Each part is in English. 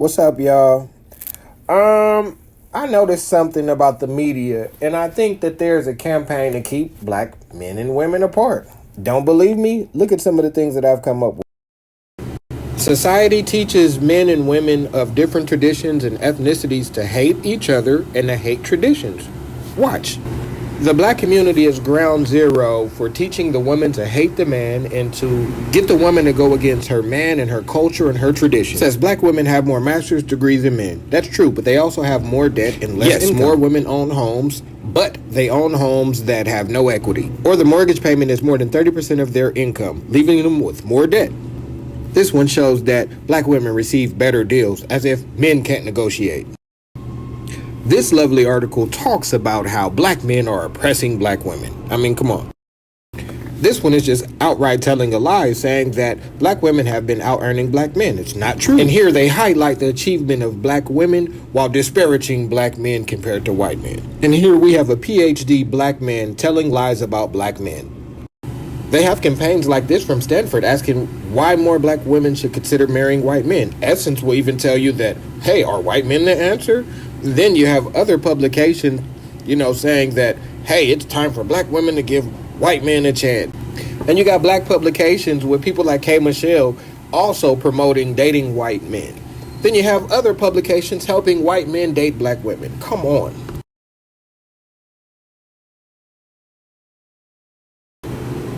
What's up, y'all? I noticed something about the media, and I think that there's a campaign to keep black men and women apart. Don't believe me? Look at some of the things that I've come up with. Society teaches men and women of different traditions and ethnicities to hate each other and to hate traditions. Watch. The black community is ground zero for teaching the woman to hate the man and to get the woman to go against her man and her culture and her tradition. It says black women have more master's degrees than men. That's true, but they also have more debt and less income. More women own homes, but they own homes that have no equity. Or the mortgage payment is more than 30% of their income, leaving them with more debt. This one shows that black women receive better deals, as if men can't negotiate. This lovely article talks about how black men are oppressing black women. I mean, come on. This one is just outright telling a lie, saying that black women have been out-earning black men. It's not true. And here they highlight the achievement of black women while disparaging black men compared to white men. And here we have a PhD black man telling lies about black men. They have campaigns like this from Stanford asking why more black women should consider marrying white men. Essence will even tell you that, hey, are white men the answer? Then you have other publications, saying that, hey, it's time for black women to give white men a chance. And you got black publications with people like K. Michelle also promoting dating white men. Then you have other publications helping white men date black women. Come on.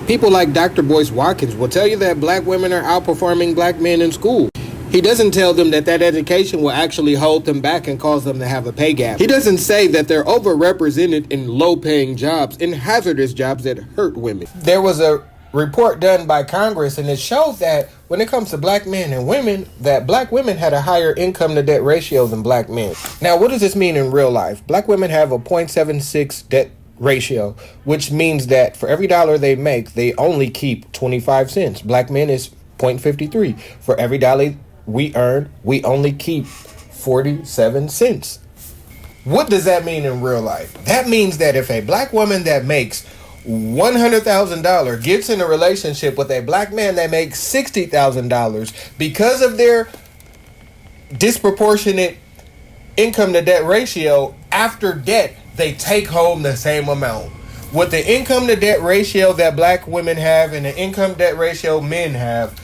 People like Dr. Boyce Watkins will tell you that black women are outperforming black men in school. He doesn't tell them that education will actually hold them back and cause them to have a pay gap. He doesn't say that they're overrepresented in low-paying jobs, in hazardous jobs that hurt women. There was a report done by Congress, and it shows that when it comes to black men and women, that black women had a higher income-to-debt ratio than black men. Now, what does this mean in real life? Black women have a 0.76 debt ratio, which means that for every dollar they make, they only keep 25 cents. Black men is 0.53. For every dollar we earn, we only keep 47 cents. What does that mean in real life? That means that if a black woman that makes $100,000 gets in a relationship with a black man that makes $60,000, because of their disproportionate income to debt ratio, after debt, they take home the same amount. With the income to debt ratio that black women have and the income debt ratio men have,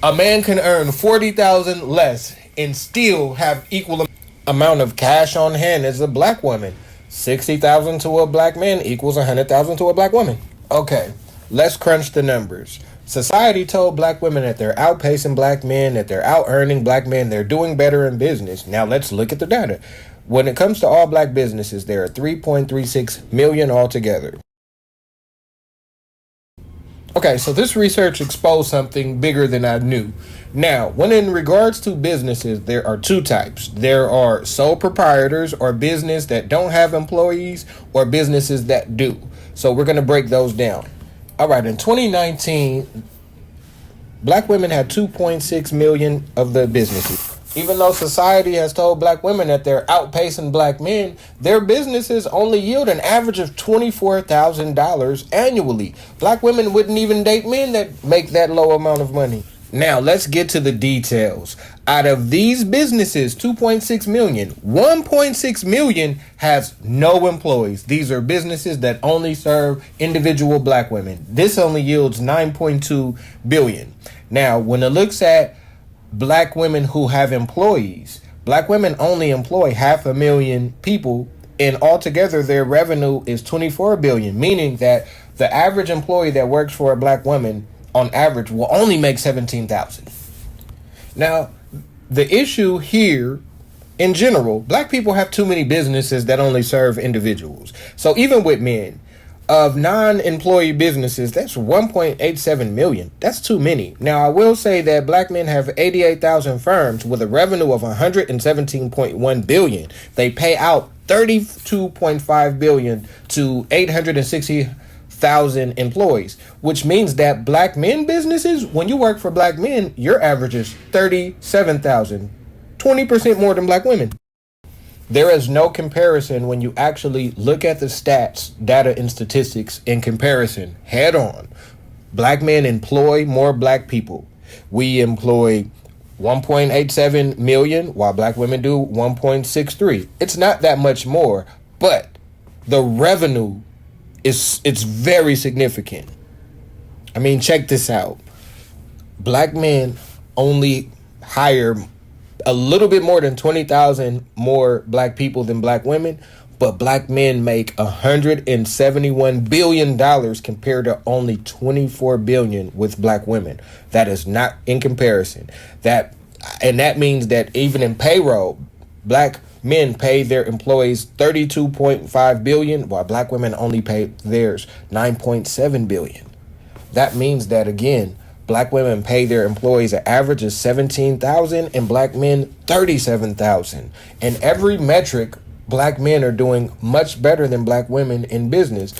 a man can earn $40,000 less and still have equal amount of cash on hand as a black woman. $60,000 to a black man equals $100,000 to a black woman. Okay, let's crunch the numbers. Society told black women that they're outpacing black men, that they're out-earning black men, they're doing better in business. Now let's look at the data. When it comes to all black businesses, there are 3.36 million altogether. Okay, so this research exposed something bigger than I knew. Now, when in regards to businesses, there are two types. There are sole proprietors, or business that don't have employees, or businesses that do. So we're going to break those down. All right, in 2019, black women had 2.6 million of the businesses. Even though society has told black women that they're outpacing black men, their businesses only yield an average of $24,000 annually. Black women wouldn't even date men that make that low amount of money. Now, let's get to the details. Out of these businesses, 2.6 million, 1.6 million has no employees. These are businesses that only serve individual black women. This only yields 9.2 billion. Now, when it looks at black women who have employees, black women only employ 500,000 people, and altogether their revenue is 24 billion, meaning that the average employee that works for a black woman on average will only make 17,000. Now, the issue here in general, black people have too many businesses that only serve individuals. So even with men, of non-employee businesses, that's 1.87 million. That's too many. Now, I will say that black men have 88,000 firms with a revenue of 117.1 billion. They pay out 32.5 billion to 860,000 employees, which means that black men businesses, when you work for black men, your average is 37,000, 20% more than black women. There is no comparison when you actually look at the stats, data, and statistics in comparison head on. Black men employ more black people. We employ 1.87 million, while black women do 1.63. It's not that much more, but the revenue it's very significant. I mean, check this out. Black men only hire a little bit more than 20,000 more black people than black women, but black men make $171 billion compared to only $24 billion with black women. That is not in comparison. And that means that even in payroll, black men pay their employees $32.5 billion, while black women only pay theirs $9.7 billion. That means that, again, black women pay their employees an average of $17,000 and black men $37,000. In every metric, black men are doing much better than black women in business.